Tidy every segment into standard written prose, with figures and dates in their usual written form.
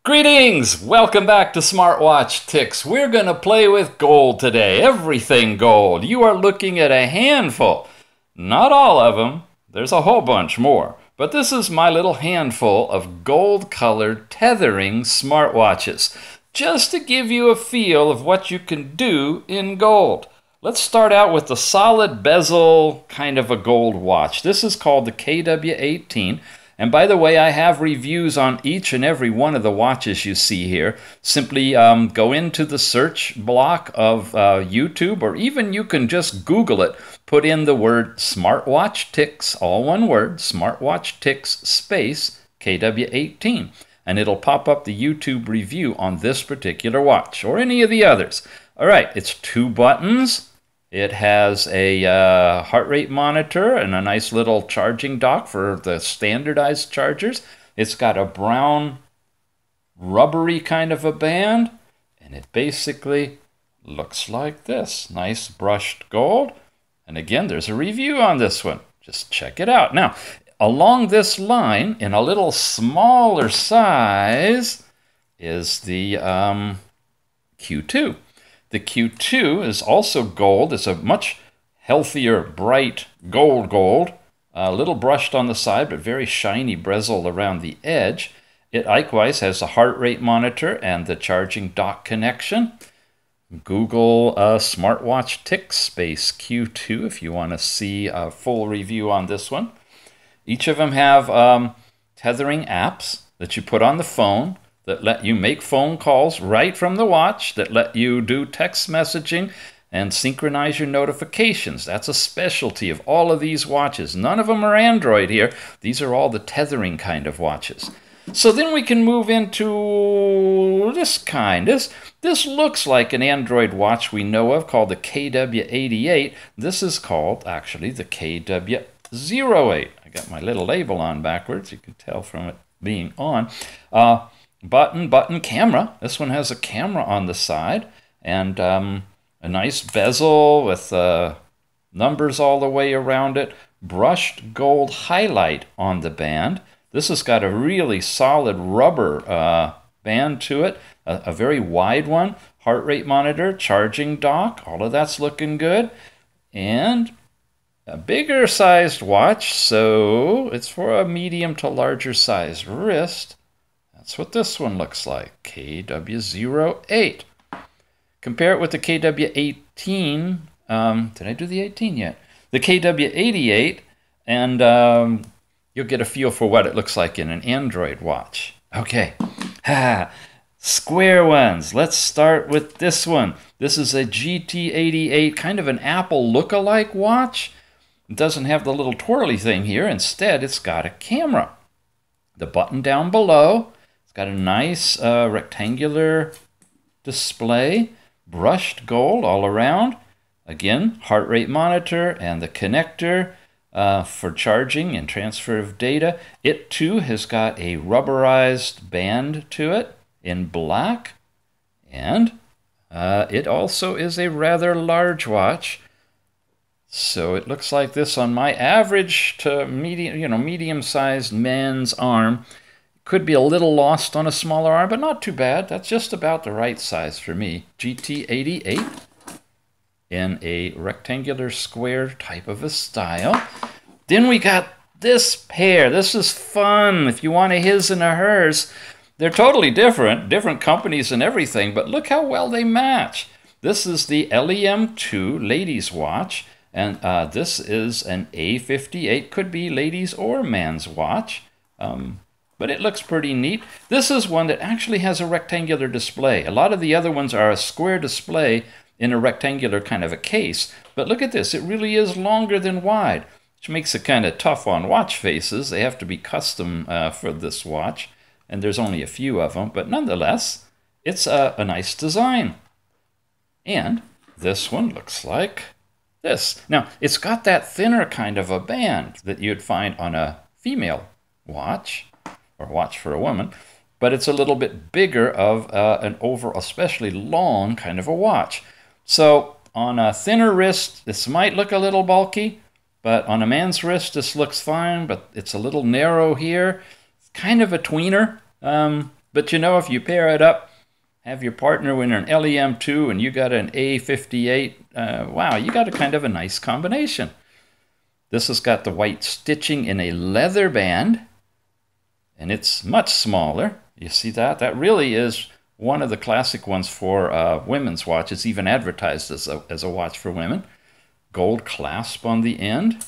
Greetings! Welcome back to Smartwatch Ticks. We're going to play with gold today. Everything gold. You are looking at a handful. Not all of them. There's a whole bunch more. But this is my little handful of gold-colored tethering smartwatches. Just to give you a feel of what you can do in gold. Let's start out with the solid bezel kind of a gold watch. This is called the KW18. And by the way, I have reviews on each and every one of the watches you see here. Simply go into the search block of YouTube, or even you can just Google it. Put in the word Smartwatch Ticks, all one word, Smartwatch Ticks space KW18. And it'll pop up the YouTube review on this particular watch, or any of the others. All right, it's 2 buttons. It has a heart rate monitor and a nice little charging dock for the standardized chargers. It's got a brown rubbery kind of a band, and it basically looks like this. Nice brushed gold. And again, there's a review on this one. Just check it out. Now, along this line, in a little smaller size, is the Q2. The Q2 is also gold. It's a much healthier, bright gold, a little brushed on the side, but very shiny bezel around the edge. It likewise has a heart rate monitor and the charging dock connection. Google Smartwatch Ticks space Q2 if you want to see a full review on this one. Each of them have tethering apps that you put on the phone, that let you make phone calls right from the watch, that let you do text messaging and synchronize your notifications. That's a specialty of all of these watches. None of them are Android here. These are all the tethering kind of watches. So then we can move into this kind. This looks like an Android watch we know of called the KW88. This is called actually the KW08. I got my little label on backwards. You can tell from it being on. Button camera. This one has a camera on the side and a nice bezel with numbers all the way around it. Brushed gold highlight on the band. This has got a really solid rubber band to it, a very wide one. Heart rate monitor, charging dock, all of that's looking good. And a bigger sized watch, so it's for a medium to larger sized wrist. That's what this one looks like, KW08. Compare it with the KW18. Did I do the 18 yet? The KW88, and you'll get a feel for what it looks like in an Android watch. Okay, square ones. Let's start with this one. This is a GT88, kind of an Apple look-alike watch. It doesn't have the little twirly thing here. Instead, it's got a camera. The button down below. Got a nice rectangular display, brushed gold all around. Again, heart rate monitor and the connector for charging and transfer of data. It too has got a rubberized band to it in black. And it also is a rather large watch. So it looks like this on my average to medium-sized man's arm. Could be a little lost on a smaller arm, but not too bad. That's just about the right size for me. GT88 in a rectangular square type of a style. Then we got this pair. This is fun if you want a his and a hers. They're totally different companies and everything, but look how well they match. This is the LEM2 ladies watch, and this is an A58, could be ladies or man's watch. But it looks pretty neat. This is one that actually has a rectangular display. A lot of the other ones are a square display in a rectangular kind of a case. But look at this. It really is longer than wide, which makes it kind of tough on watch faces. They have to be custom for this watch, and there's only a few of them. But nonetheless, it's a nice design. And this one looks like this. Now, it's got that thinner kind of a band that you'd find on a female watch, or watch for a woman, but it's a little bit bigger of an especially long kind of a watch. So on a thinner wrist, this might look a little bulky, but on a man's wrist, this looks fine, but it's a little narrow here. It's kind of a tweener. But you know, if you pair it up, have your partner with an LEM2 and you got an A58, wow, you got a kind of a nice combination. This has got the white stitching in a leather band, and it's much smaller. You see that? That really is one of the classic ones for women's watch. It's even advertised as a watch for women. Gold clasp on the end.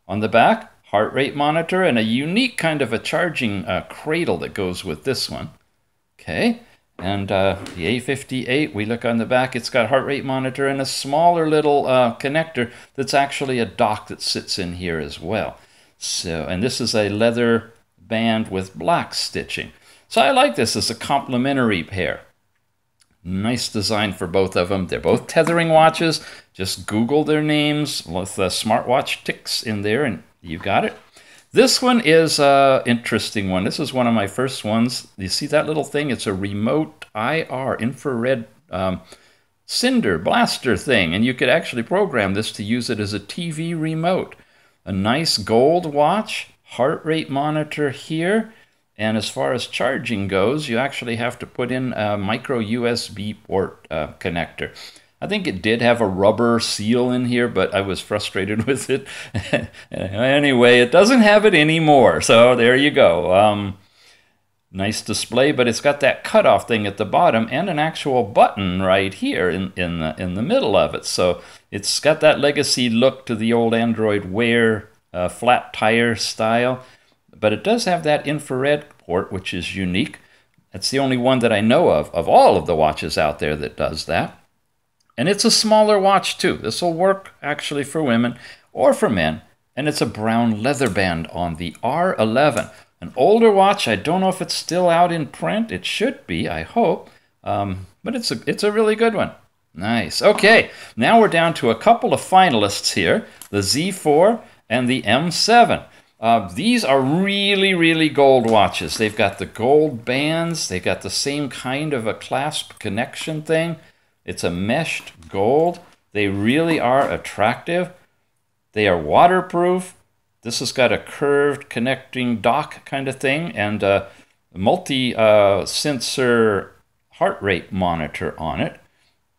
On the back, heart rate monitor and a unique kind of a charging cradle that goes with this one. Okay, and the A58, we look on the back, it's got heart rate monitor and a smaller little connector that's actually a dock that sits in here as well. So, and this is a leather band with black stitching. So I like this as a complementary pair. Nice design for both of them. They're both tethering watches. Just Google their names with the smartwatch ticks in there and you got it. This one is an interesting one. This is one of my first ones. You see that little thing? It's a remote IR, infrared cinder blaster thing. And you could actually program this to use it as a TV remote. A nice gold watch, heart rate monitor here. And as far as charging goes, you actually have to put in a micro USB port connector. I think it did have a rubber seal in here, but I was frustrated with it. Anyway, it doesn't have it anymore, so there you go. Nice display, but it's got that cutoff thing at the bottom and an actual button right here in the middle of it. So it's got that legacy look to the old Android Wear flat tire style. But it does have that infrared port, which is unique. It's the only one that I know of all of the watches out there that does that. And it's a smaller watch too. This will work actually for women or for men. And it's a brown leather band on the R11. An older watch. I don't know if it's still out in print. It should be, I hope. But it's a really good one. Nice. Okay, now we're down to a couple of finalists here. The Z4 and the M7. These are really, really gold watches. They've got the gold bands. They've got the same kind of a clasp connection thing. It's a meshed gold. They really are attractive. They are waterproof. This has got a curved connecting dock kind of thing and a multi-sensor heart rate monitor on it.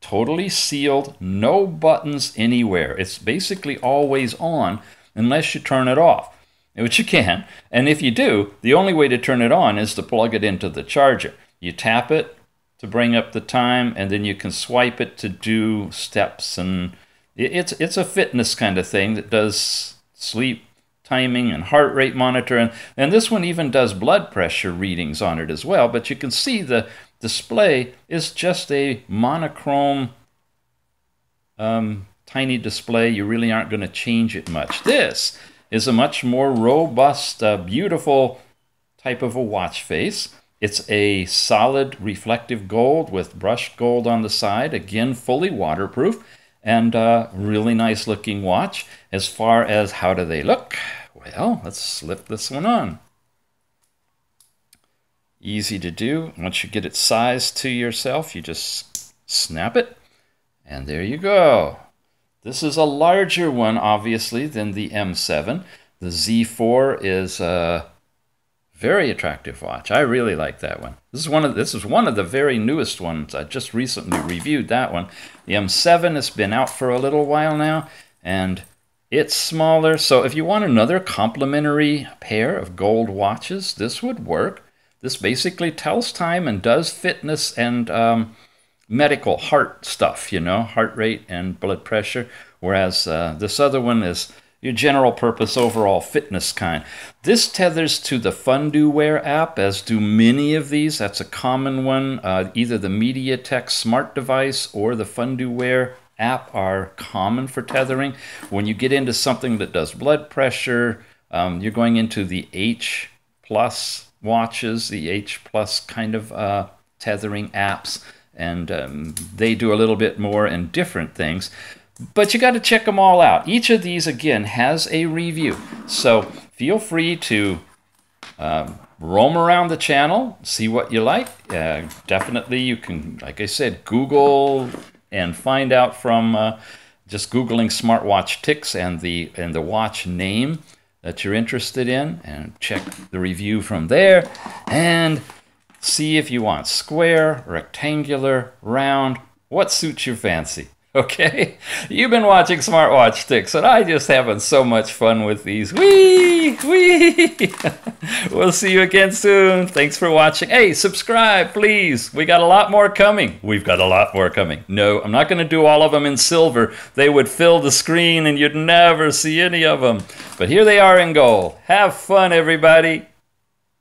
Totally sealed, no buttons anywhere. It's basically always on unless you turn it off. Which you can, and if you do, the only way to turn it on is to plug it into the charger. You tap it to bring up the time, and then you can swipe it to do steps, and it's a fitness kind of thing that does sleep timing and heart rate monitor, and this one even does blood pressure readings on it as well, but you can see the display is just a monochrome tiny display. You really aren't going to change it much. This is a much more robust, beautiful type of a watch face. It's a solid reflective gold with brushed gold on the side, again fully waterproof, and really nice looking watch. As far as how do they look, well, let's slip this one on. Easy to do. Once you get it sized to yourself, you just snap it, and there you go. This is a larger one, obviously, than the M7. The Z4 is a very attractive watch. I really like that one. This is one of the very newest ones. I just recently reviewed that one. The M7 has been out for a little while now, and it's smaller. So if you want another complementary pair of gold watches, this would work. This basically tells time and does fitness and medical heart stuff, you know, heart rate and blood pressure, whereas this other one is your general purpose overall fitness kind. This tethers to the FunDoWear app, as do many of these. That's a common one. Either the MediaTek smart device or the FunDoWear app are common for tethering. When you get into something that does blood pressure, you're going into the H Plus watches, the H Plus kind of tethering apps. And they do a little bit more and different things. But you got to check them all out. Each of these, again, has a review. So feel free to roam around the channel, see what you like. Definitely you can, like I said, Google and find out from just Googling smartwatch ticks and the watch name that you're interested in, and check the review from there. And See if you want square, rectangular, round, what suits your fancy. Okay? You've been watching Smartwatch Ticks, and I just having so much fun with these. Whee! Whee! We'll see you again soon. Thanks for watching. Hey, subscribe, please. We got a lot more coming. We've got a lot more coming. No, I'm not going to do all of them in silver. They would fill the screen, and you'd never see any of them. But here they are in gold. Have fun, everybody.